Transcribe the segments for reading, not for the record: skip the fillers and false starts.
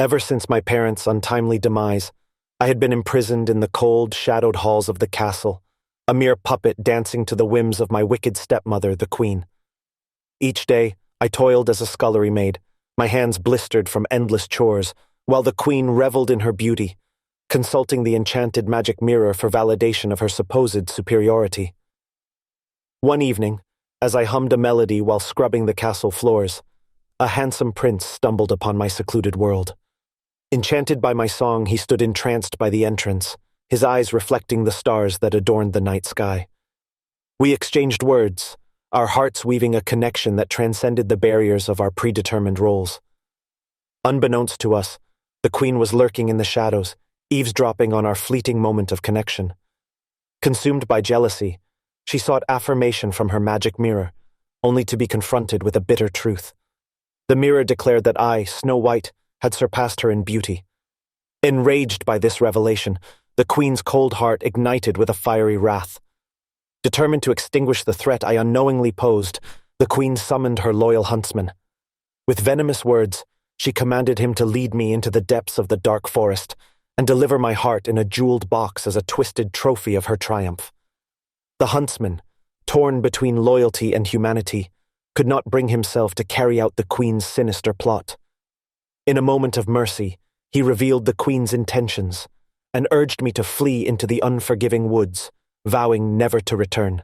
Ever since my parents' untimely demise, I had been imprisoned in the cold, shadowed halls of the castle, a mere puppet dancing to the whims of my wicked stepmother, the queen. Each day, I toiled as a scullery maid, my hands blistered from endless chores, while the queen reveled in her beauty, consulting the enchanted magic mirror for validation of her supposed superiority. One evening, as I hummed a melody while scrubbing the castle floors, a handsome prince stumbled upon my secluded world. Enchanted by my song, he stood entranced by the entrance, his eyes reflecting the stars that adorned the night sky. We exchanged words, our hearts weaving a connection that transcended the barriers of our predetermined roles. Unbeknownst to us, the queen was lurking in the shadows, eavesdropping on our fleeting moment of connection. Consumed by jealousy, she sought affirmation from her magic mirror, only to be confronted with a bitter truth. The mirror declared that I, Snow White, had surpassed her in beauty. Enraged by this revelation, the queen's cold heart ignited with a fiery wrath. Determined to extinguish the threat I unknowingly posed, the queen summoned her loyal huntsman. With venomous words, she commanded him to lead me into the depths of the dark forest and deliver my heart in a jeweled box as a twisted trophy of her triumph. The huntsman, torn between loyalty and humanity, could not bring himself to carry out the queen's sinister plot. In a moment of mercy, he revealed the queen's intentions and urged me to flee into the unforgiving woods, vowing never to return.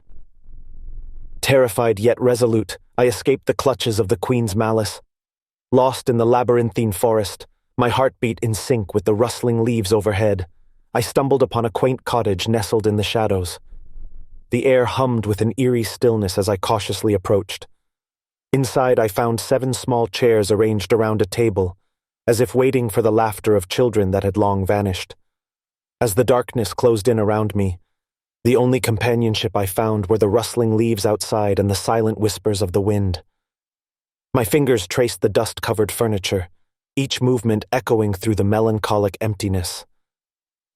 Terrified yet resolute, I escaped the clutches of the queen's malice. Lost in the labyrinthine forest, my heartbeat in sync with the rustling leaves overhead, I stumbled upon a quaint cottage nestled in the shadows. The air hummed with an eerie stillness as I cautiously approached. Inside, I found 7 small chairs arranged around a table, as if waiting for the laughter of children that had long vanished. As the darkness closed in around me, the only companionship I found were the rustling leaves outside and the silent whispers of the wind. My fingers traced the dust-covered furniture, each movement echoing through the melancholic emptiness.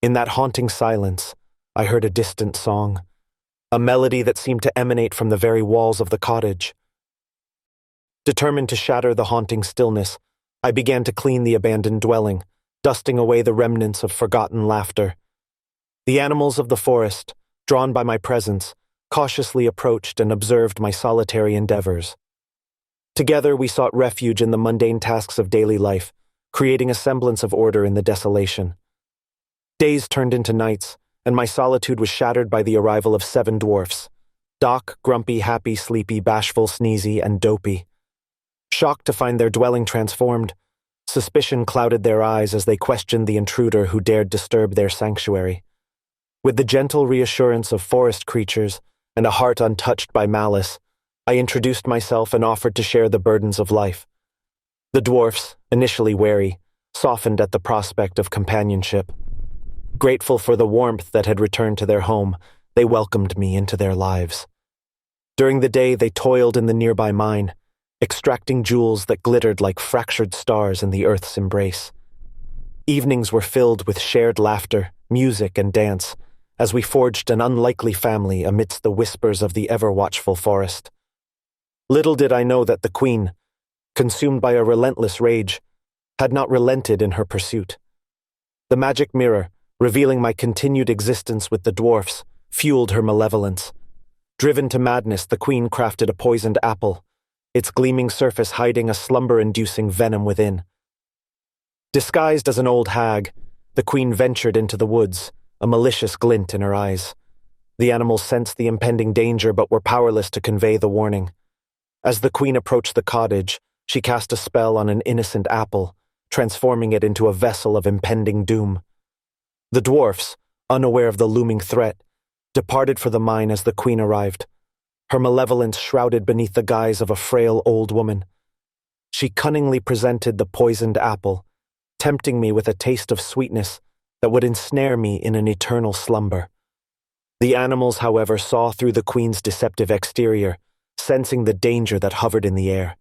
In that haunting silence, I heard a distant song, a melody that seemed to emanate from the very walls of the cottage. Determined to shatter the haunting stillness, I began to clean the abandoned dwelling, dusting away the remnants of forgotten laughter. The animals of the forest, drawn by my presence, cautiously approached and observed my solitary endeavors. Together we sought refuge in the mundane tasks of daily life, creating a semblance of order in the desolation. Days turned into nights, and my solitude was shattered by the arrival of 7 dwarfs: Doc, Grumpy, Happy, Sleepy, Bashful, Sneezy, and Dopey. Shocked to find their dwelling transformed, suspicion clouded their eyes as they questioned the intruder who dared disturb their sanctuary. With the gentle reassurance of forest creatures and a heart untouched by malice, I introduced myself and offered to share the burdens of life. The dwarfs, initially wary, softened at the prospect of companionship. Grateful for the warmth that had returned to their home, they welcomed me into their lives. During the day, they toiled in the nearby mine, extracting jewels that glittered like fractured stars in the earth's embrace. Evenings were filled with shared laughter, music, and dance, as we forged an unlikely family amidst the whispers of the ever-watchful forest. Little did I know that the queen, consumed by a relentless rage, had not relented in her pursuit. The magic mirror, revealing my continued existence with the dwarfs, fueled her malevolence. Driven to madness, the queen crafted a poisoned apple, its gleaming surface hiding a slumber-inducing venom within. Disguised as an old hag, the queen ventured into the woods, a malicious glint in her eyes. The animals sensed the impending danger but were powerless to convey the warning. As the queen approached the cottage, she cast a spell on an innocent apple, transforming it into a vessel of impending doom. The dwarfs, unaware of the looming threat, departed for the mine as the queen arrived, her malevolence shrouded beneath the guise of a frail old woman. She cunningly presented the poisoned apple, tempting me with a taste of sweetness that would ensnare me in an eternal slumber. The animals, however, saw through the queen's deceptive exterior, sensing the danger that hovered in the air.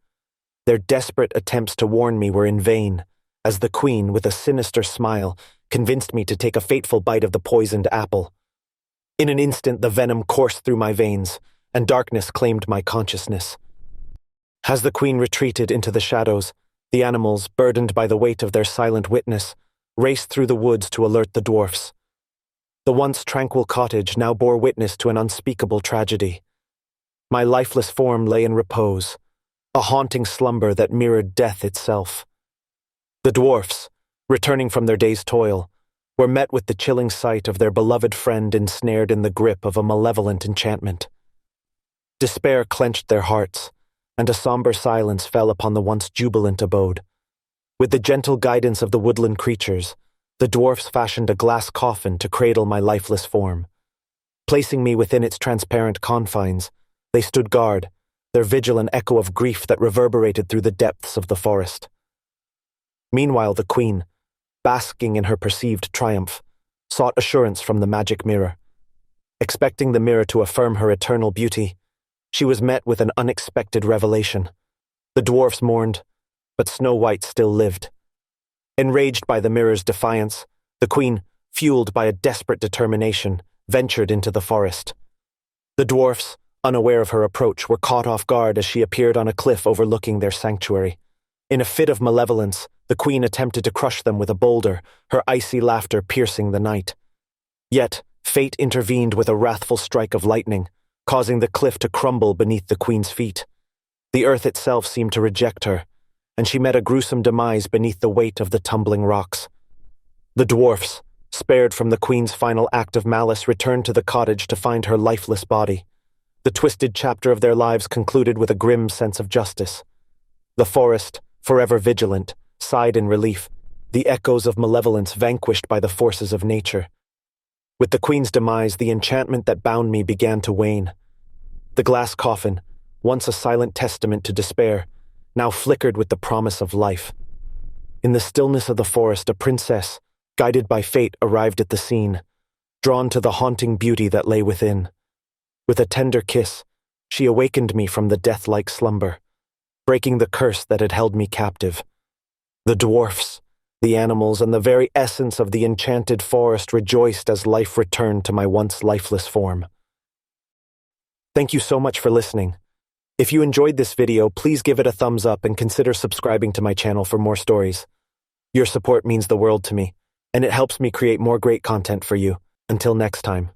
Their desperate attempts to warn me were in vain, as the queen, with a sinister smile, convinced me to take a fateful bite of the poisoned apple. In an instant, the venom coursed through my veins, and darkness claimed my consciousness. As the queen retreated into the shadows, The animals, burdened by the weight of their silent witness, raced through the woods to alert the dwarfs. The once tranquil cottage now bore witness to an unspeakable tragedy. My lifeless form lay in repose, a haunting slumber that mirrored death itself. The dwarfs, returning from their day's toil, were met with the chilling sight of their beloved friend ensnared in the grip of a malevolent enchantment. Despair clenched their hearts, and a somber silence fell upon the once jubilant abode. With the gentle guidance of the woodland creatures, the dwarfs fashioned a glass coffin to cradle my lifeless form. Placing me within its transparent confines, they stood guard, their vigil an echo of grief that reverberated through the depths of the forest. Meanwhile, the queen, basking in her perceived triumph, sought assurance from the magic mirror. Expecting the mirror to affirm her eternal beauty, she was met with an unexpected revelation. The dwarfs mourned, but Snow White still lived. Enraged by the mirror's defiance, the queen, fueled by a desperate determination, ventured into the forest. The dwarfs, unaware of her approach, were caught off guard as she appeared on a cliff overlooking their sanctuary. In a fit of malevolence, the queen attempted to crush them with a boulder, her icy laughter piercing the night. Yet, fate intervened with a wrathful strike of lightning, causing the cliff to crumble beneath the queen's feet. The earth itself seemed to reject her, and she met a gruesome demise beneath the weight of the tumbling rocks. The dwarfs, spared from the queen's final act of malice, returned to the cottage to find her lifeless body. The twisted chapter of their lives concluded with a grim sense of justice. The forest, forever vigilant, sighed in relief, the echoes of malevolence vanquished by the forces of nature. With the queen's demise, the enchantment that bound me began to wane. The glass coffin, once a silent testament to despair, now flickered with the promise of life. In the stillness of the forest, a princess, guided by fate, arrived at the scene, drawn to the haunting beauty that lay within. With a tender kiss, she awakened me from the death-like slumber, breaking the curse that had held me captive. The dwarfs, the animals, and the very essence of the enchanted forest rejoiced as life returned to my once lifeless form. Thank you so much for listening. If you enjoyed this video, please give it a thumbs up and consider subscribing to my channel for more stories. Your support means the world to me, and it helps me create more great content for you. Until next time.